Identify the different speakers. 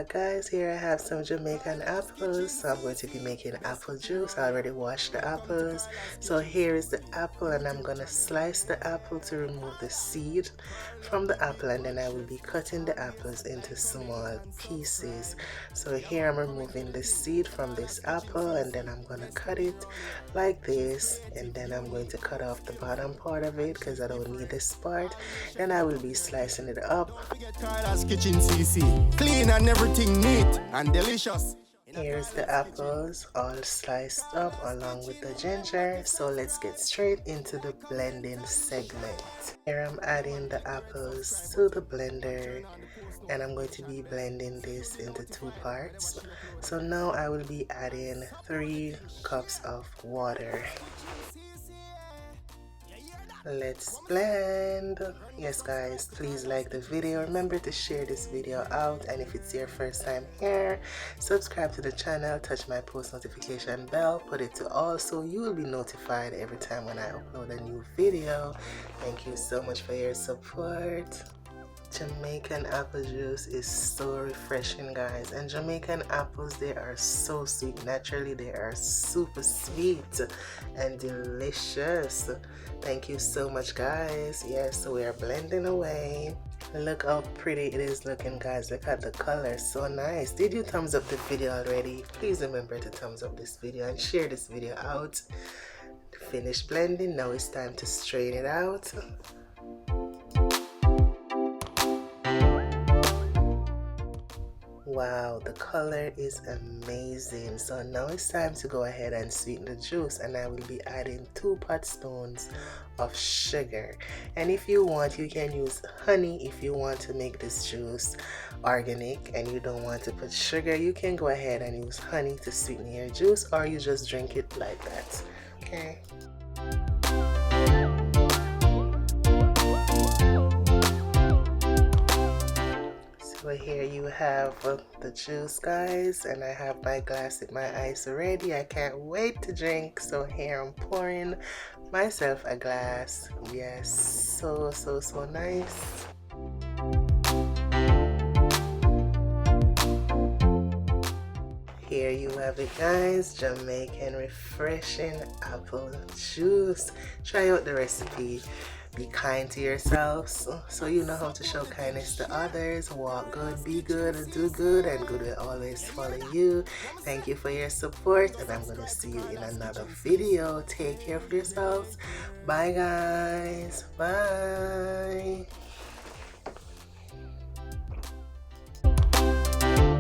Speaker 1: Guys, here I have some Jamaican apples, so I'm going to be making apple juice. I already washed the apples. So here is the apple, and I'm going to slice the apple to remove the seed from the apple, and then I will be cutting the apples into small pieces. So here I'm removing the seed from this apple, and then I'm going to cut it like this, and then I'm going to cut off the bottom part of it because I don't need this part. Then I will be slicing it up.
Speaker 2: carlaskitchencc, clean and everything neat and delicious.
Speaker 1: Here's the apples all sliced up along with the ginger. So let's get straight into the blending segment. Here I'm adding the apples to the blender, and I'm going to be blending this into 2 parts. So now I will be adding 3 cups of water. Let's blend. Yes guys, please like the video. Remember to share this video out, and if it's your first time here, subscribe to the channel, touch my post notification bell, put it to all so you will be notified every time when I upload a new video. Thank you so much for your support. Jamaican apple juice is so refreshing, guys, and Jamaican apples, they are so sweet. Naturally, they are super sweet and delicious. Thank you so much, guys. Yes, so we are blending away. Look how pretty it is looking, guys. Look at the color, so nice. Did you thumbs up the video already? Please remember to thumbs up this video and share this video out. Finish blending. Now it's time to strain it out. Wow, the color is amazing. So now it's time to go ahead and sweeten the juice, and I will be adding 2 pot spoons of sugar. And if you want, you can use honey. If you want to make this juice organic and you don't want to put sugar, you can go ahead and use honey to sweeten your juice, or you just drink it like that. Okay. So here you have the juice, guys, and I have my glass with my ice ready. I can't wait to drink. So here I'm pouring myself a glass. Yes, so nice. Here you have it, guys, Jamaican refreshing apple juice. Try out the recipe. Be kind to yourselves so you know how to show kindness to others. Walk good, be good, do good, and good will always follow you. Thank you for your support, and I'm going to see you in another video. Take care of yourselves. Bye, guys. Bye.